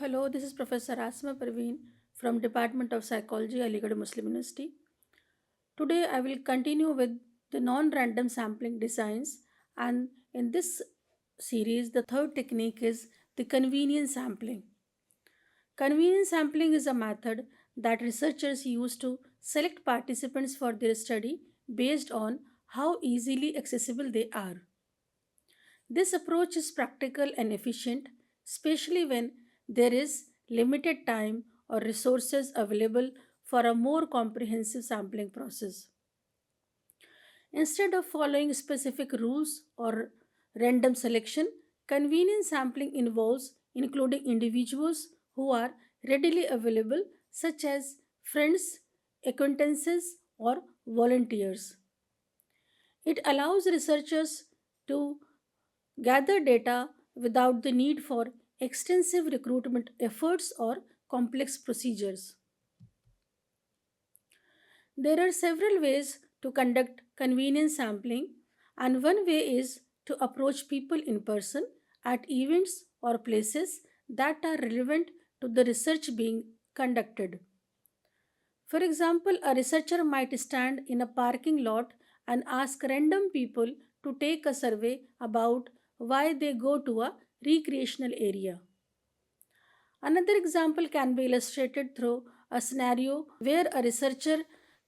Hello, this is Professor Asma Parveen from Department of Psychology, Aligarh Muslim University. Today I will continue with the non-random sampling designs, and in this series the third technique is the convenience sampling. Convenience sampling is a method that researchers use to select participants for their study based on how easily accessible they are. This approach is practical and efficient, especially when there is limited time or resources available for a more comprehensive sampling process. Instead of following specific rules or random selection, convenience sampling involves including individuals who are readily available, such as friends, acquaintances, or volunteers. It allows researchers to gather data without the need for extensive recruitment efforts or complex procedures. There are several ways to conduct convenience sampling, and one way is to approach people in person at events or places that are relevant to the research being conducted. For example, a researcher might stand in a parking lot and ask random people to take a survey about why they go to a recreational area. Another example can be illustrated through a scenario where a researcher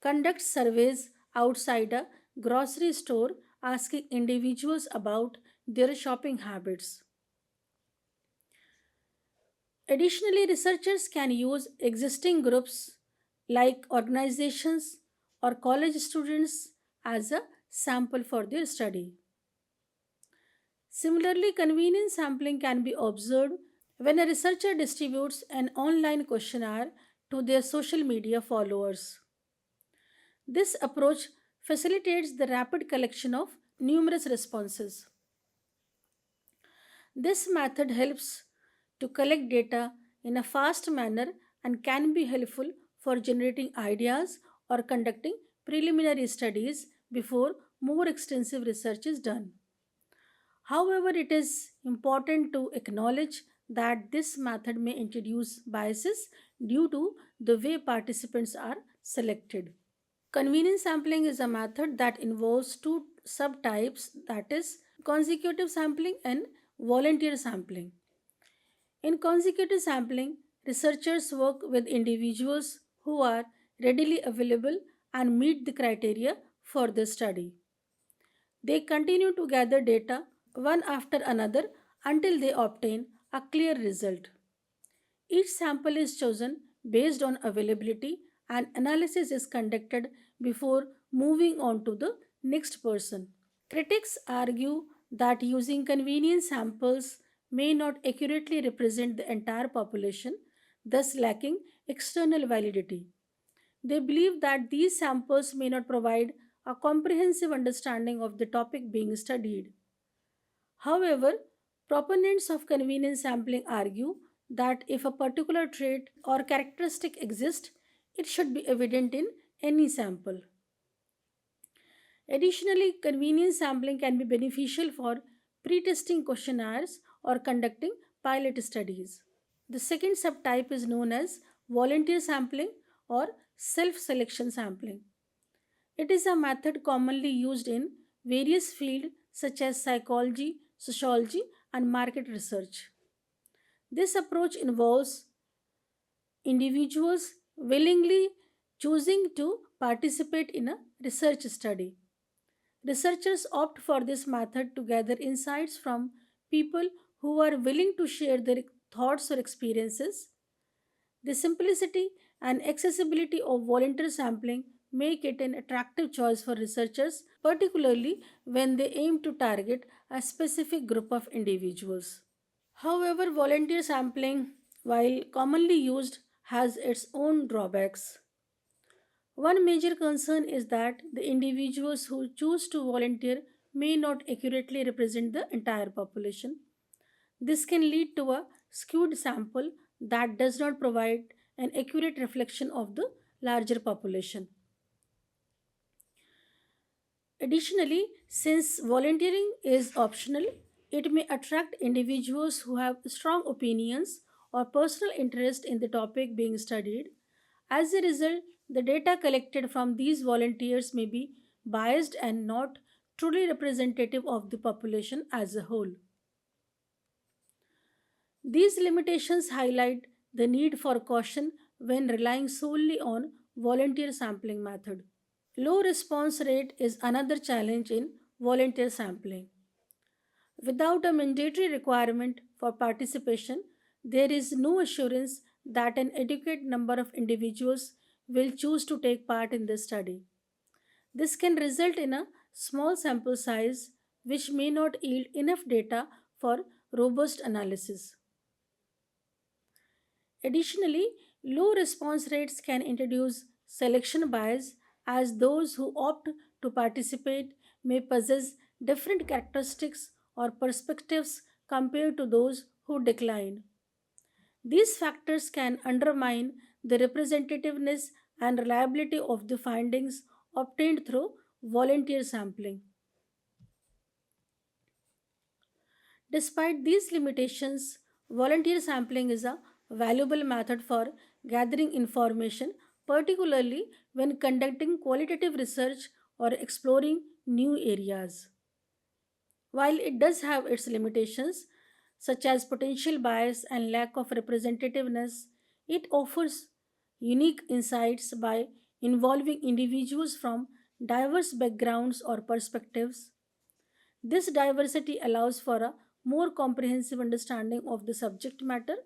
conducts surveys outside a grocery store asking individuals about their shopping habits. Additionally, researchers can use existing groups like organizations or college students as a sample for their study. Similarly, convenience sampling can be observed when a researcher distributes an online questionnaire to their social media followers. This approach facilitates the rapid collection of numerous responses. This method helps to collect data in a fast manner and can be helpful for generating ideas or conducting preliminary studies before more extensive research is done. However, it is important to acknowledge that this method may introduce biases due to the way participants are selected. Convenience sampling is a method that involves two subtypes, that is, consecutive sampling and volunteer sampling. In consecutive sampling, researchers work with individuals who are readily available and meet the criteria for the study. They continue to gather data one after another until they obtain a clear result. Each sample is chosen based on availability and analysis is conducted before moving on to the next person. Critics argue that using convenience samples may not accurately represent the entire population, thus lacking external validity. They believe that these samples may not provide a comprehensive understanding of the topic being studied. However, proponents of convenience sampling argue that if a particular trait or characteristic exists, it should be evident in any sample. Additionally, convenience sampling can be beneficial for pre-testing questionnaires or conducting pilot studies. The second subtype is known as volunteer sampling or self-selection sampling. It is a method commonly used in various fields such as psychology, sociology, and market research. This approach involves individuals willingly choosing to participate in a research study. Researchers opt for this method to gather insights from people who are willing to share their thoughts or experiences. The simplicity and accessibility of volunteer sampling make it an attractive choice for researchers, particularly when they aim to target a specific group of individuals. However, volunteer sampling, while commonly used, has its own drawbacks. One major concern is that the individuals who choose to volunteer may not accurately represent the entire population. This can lead to a skewed sample that does not provide an accurate reflection of the larger population. Additionally, since volunteering is optional, it may attract individuals who have strong opinions or personal interest in the topic being studied. As a result, the data collected from these volunteers may be biased and not truly representative of the population as a whole. These limitations highlight the need for caution when relying solely on volunteer sampling method. Low response rate is another challenge in volunteer sampling. Without a mandatory requirement for participation, there is no assurance that an adequate number of individuals will choose to take part in the study. This can result in a small sample size which may not yield enough data for robust analysis. Additionally, low response rates can introduce selection bias as those who opt to participate may possess different characteristics or perspectives compared to those who decline. These factors can undermine the representativeness and reliability of the findings obtained through volunteer sampling. Despite these limitations, volunteer sampling is a valuable method for gathering information, particularly when conducting qualitative research or exploring new areas. While it does have its limitations, such as potential bias and lack of representativeness, it offers unique insights by involving individuals from diverse backgrounds or perspectives. This diversity allows for a more comprehensive understanding of the subject matter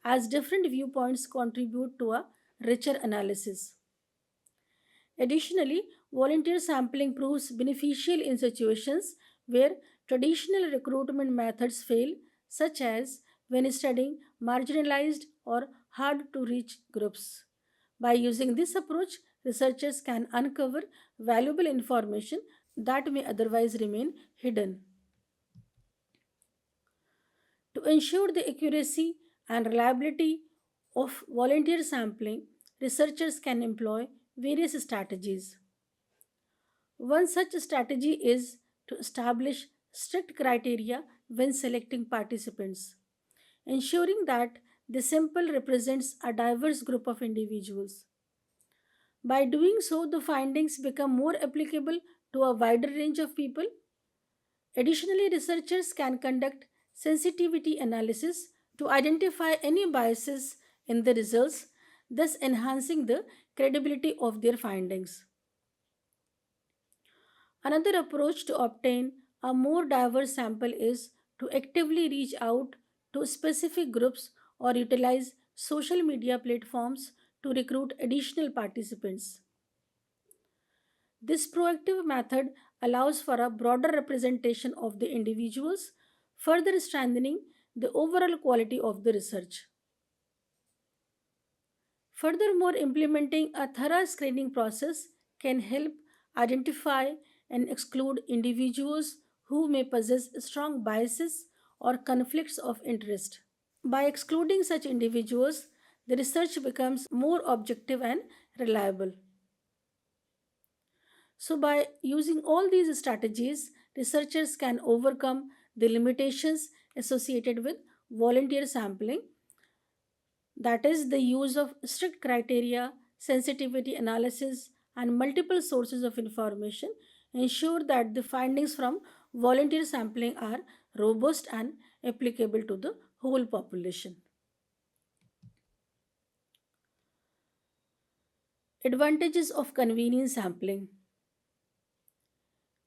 as different viewpoints contribute to a richer analysis. Additionally, volunteer sampling proves beneficial in situations where traditional recruitment methods fail, such as when studying marginalized or hard to reach groups. By using this approach, researchers can uncover valuable information that may otherwise remain hidden. To ensure the accuracy and reliability of volunteer sampling, researchers can employ various strategies. One such strategy is to establish strict criteria when selecting participants, ensuring that the sample represents a diverse group of individuals. By doing so, the findings become more applicable to a wider range of people. Additionally, researchers can conduct sensitivity analysis to identify any biases in the results, thus enhancing the credibility of their findings. Another approach to obtain a more diverse sample is to actively reach out to specific groups or utilize social media platforms to recruit additional participants. This proactive method allows for a broader representation of the individuals, further strengthening the overall quality of the research. Furthermore, implementing a thorough screening process can help identify and exclude individuals who may possess strong biases or conflicts of interest. By excluding such individuals, the research becomes more objective and reliable. So, by using all these strategies, researchers can overcome the limitations associated with volunteer sampling, that is, the use of strict criteria, sensitivity analysis, and multiple sources of information, ensure that the findings from volunteer sampling are robust and applicable to the whole population. Advantages of convenience sampling.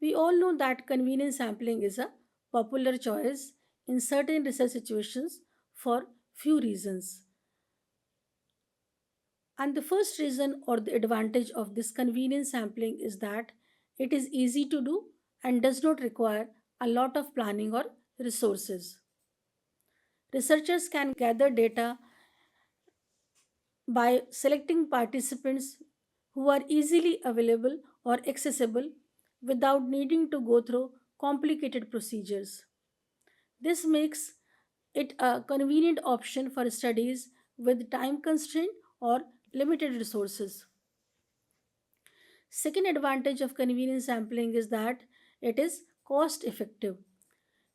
We all know that convenience sampling is a popular choice in certain research situations for few reasons. And the first reason or the advantage of this convenience sampling is that it is easy to do and does not require a lot of planning or resources. Researchers can gather data by selecting participants who are easily available or accessible without needing to go through complicated procedures. This makes it a convenient option for studies with time constraint or limited resources. Second advantage of convenience sampling is that it is cost effective.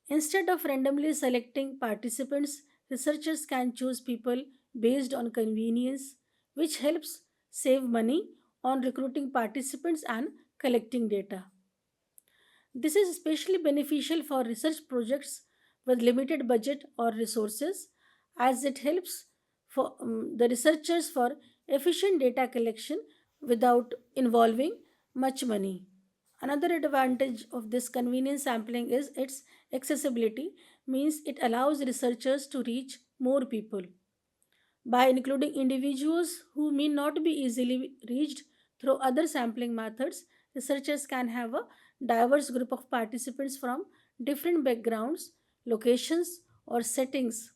Instead of randomly selecting participants, researchers can choose people based on convenience, which helps save money on recruiting participants and collecting data. This is especially beneficial for research projects with limited budget or resources, as it helps for the researchers for efficient data collection without involving much money. Another advantage of this convenience sampling is its accessibility, means it allows researchers to reach more people. By including individuals who may not be easily reached through other sampling methods, researchers can have a diverse group of participants from different backgrounds, locations, or settings.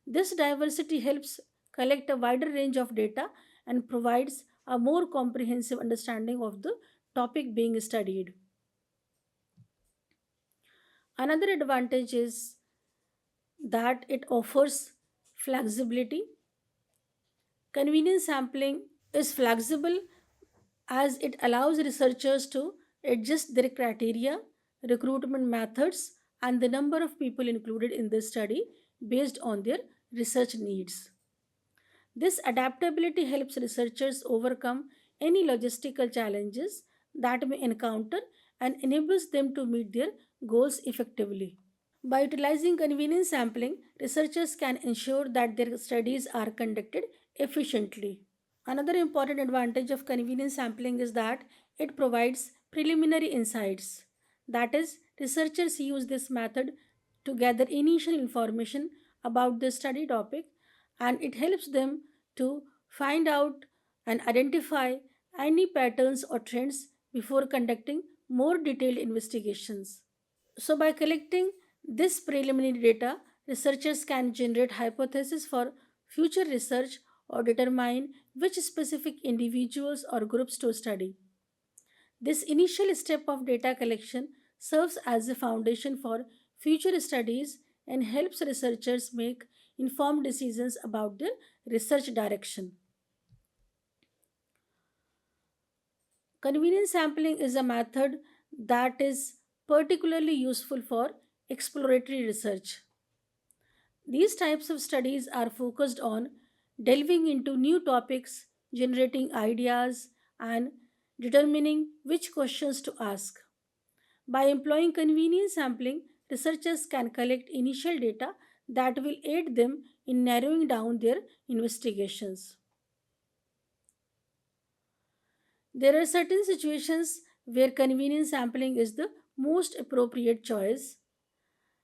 This diversity helps collect a wider range of data and provides a more comprehensive understanding of the topic being studied. Another advantage is that it offers flexibility. Convenience sampling is flexible as it allows researchers to adjust their criteria, recruitment methods, and the number of people included in the study based on their research needs. This adaptability helps researchers overcome any logistical challenges that may encounter and enables them to meet their goals effectively. By utilizing convenience sampling, researchers can ensure that their studies are conducted efficiently. Another important advantage of convenience sampling is that it provides preliminary insights. That is, researchers use this method to gather initial information about the study topic, and it helps them to find out and identify any patterns or trends before conducting more detailed investigations. So, by collecting this preliminary data, researchers can generate hypotheses for future research or determine which specific individuals or groups to study. This initial step of data collection serves as a foundation for future studies and helps researchers make informed decisions about their research direction. Convenience sampling is a method that is particularly useful for exploratory research. These types of studies are focused on delving into new topics, generating ideas, and determining which questions to ask. By employing convenience sampling, researchers can collect initial data that will aid them in narrowing down their investigations. There are certain situations where convenience sampling is the most appropriate choice.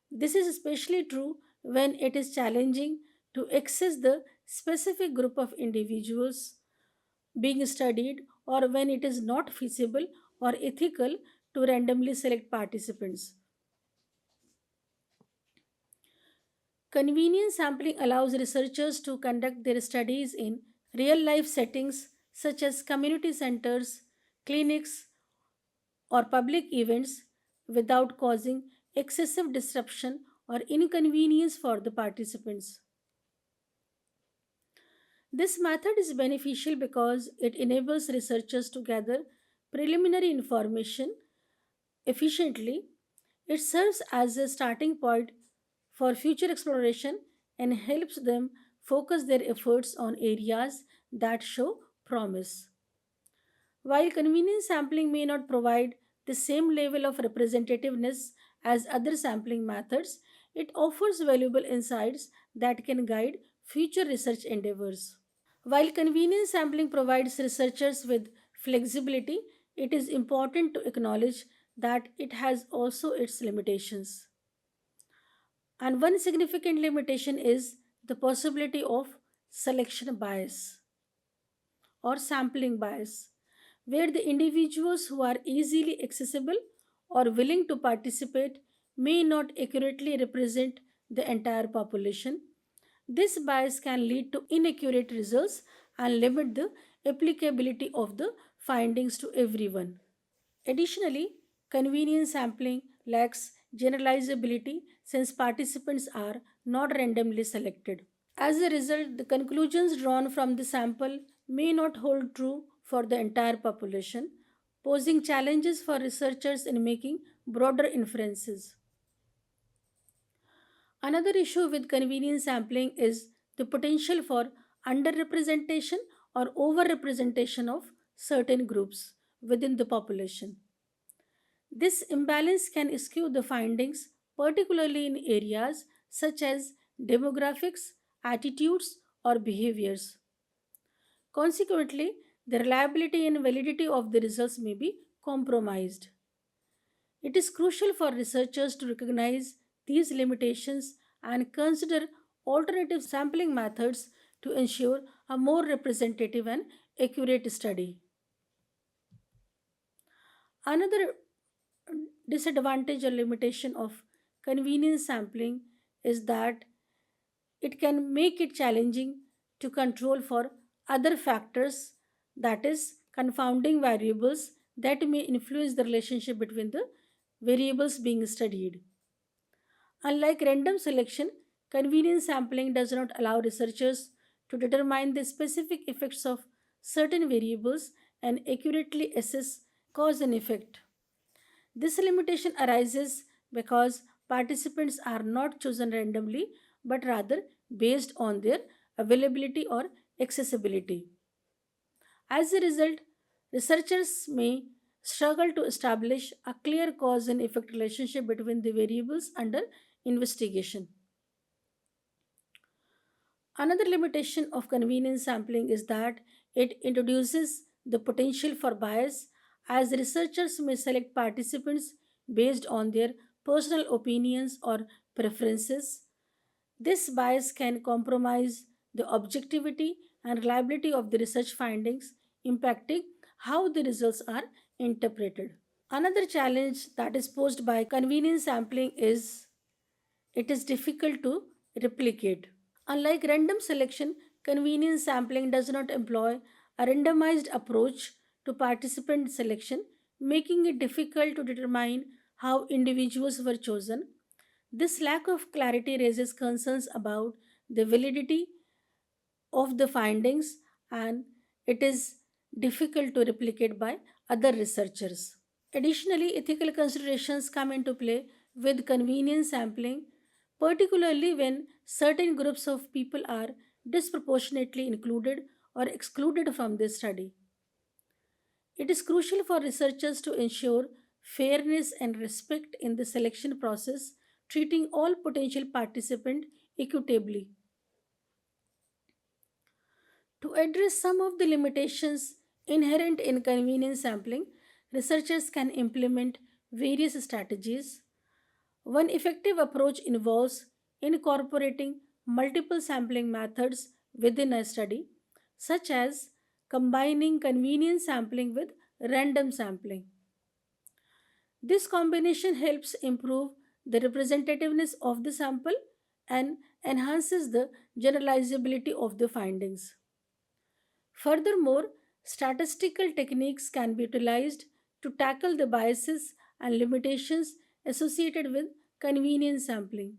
This is especially true when it is challenging to access the specific group of individuals being studied or when it is not feasible or ethical to randomly select participants. Convenience sampling allows researchers to conduct their studies in real life settings such as community centers, clinics, or public events without causing excessive disruption or inconvenience for the participants. This method is beneficial because it enables researchers to gather preliminary information efficiently. It serves as a starting point for future exploration and helps them focus their efforts on areas that show promise. While convenience sampling may not provide the same level of representativeness as other sampling methods, it offers valuable insights that can guide future research endeavors. While convenience sampling provides researchers with flexibility, it is important to acknowledge that it has also its limitations. And one significant limitation is the possibility of selection bias or sampling bias, where the individuals who are easily accessible or willing to participate may not accurately represent the entire population. This bias can lead to inaccurate results and limit the applicability of the findings to everyone. Additionally, convenience sampling lacks generalizability since participants are not randomly selected. As a result, the conclusions drawn from the sample may not hold true for the entire population, posing challenges for researchers in making broader inferences. Another issue with convenience sampling is the potential for underrepresentation or overrepresentation of certain groups within the population. This imbalance can skew the findings, particularly in areas such as demographics, attitudes, or behaviors. Consequently, the reliability and validity of the results may be compromised. It is crucial for researchers to recognize these limitations and consider alternative sampling methods to ensure a more representative and accurate study. Another disadvantage or limitation of convenience sampling is that it can make it challenging to control for other factors, that is, confounding variables that may influence the relationship between the variables being studied. Unlike random selection, convenience sampling does not allow researchers to determine the specific effects of certain variables and accurately assess cause and effect. This limitation arises because participants are not chosen randomly but rather based on their availability or accessibility. As a result, researchers may struggle to establish a clear cause and effect relationship between the variables under investigation. Another limitation of convenience sampling is that it introduces the potential for bias, as researchers may select participants based on their personal opinions or preferences. This bias can compromise the objectivity and reliability of the research findings, impacting how the results are interpreted. Another challenge that is posed by convenience sampling is it is difficult to replicate. Unlike random selection, convenience sampling does not employ a randomized approach to participant selection, making it difficult to determine how individuals were chosen. This lack of clarity raises concerns about the validity of the findings, and it is difficult to replicate by other researchers. Additionally, ethical considerations come into play with convenience sampling, particularly when certain groups of people are disproportionately included or excluded from this study. It is crucial for researchers to ensure fairness and respect in the selection process, treating all potential participants equitably. To address some of the limitations inherent in convenience sampling, researchers can implement various strategies. One effective approach involves incorporating multiple sampling methods within a study, such as combining convenience sampling with random sampling. This combination helps improve the representativeness of the sample and enhances the generalizability of the findings. Furthermore, statistical techniques can be utilized to tackle the biases and limitations associated with convenience sampling.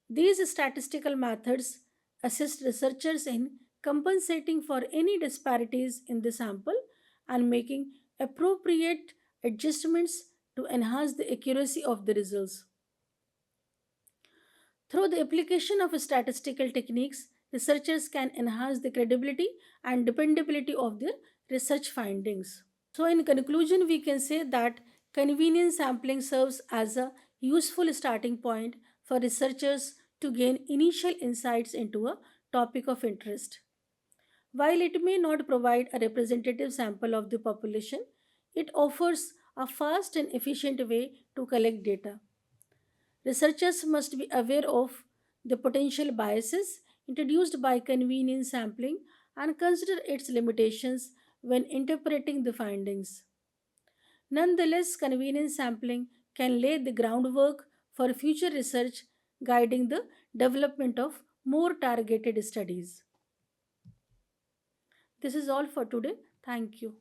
These statistical methods assist researchers in compensating for any disparities in the sample and making appropriate adjustments to enhance the accuracy of the results. Through the application of statistical techniques, researchers can enhance the credibility and dependability of their research findings. So, in conclusion, we can say that convenience sampling serves as a useful starting point for researchers to gain initial insights into a topic of interest. While it may not provide a representative sample of the population, it offers a fast and efficient way to collect data. Researchers must be aware of the potential biases introduced by convenience sampling and consider its limitations when interpreting the findings. Nonetheless, convenience sampling can lay the groundwork for future research, guiding the development of more targeted studies. This is all for today. Thank you.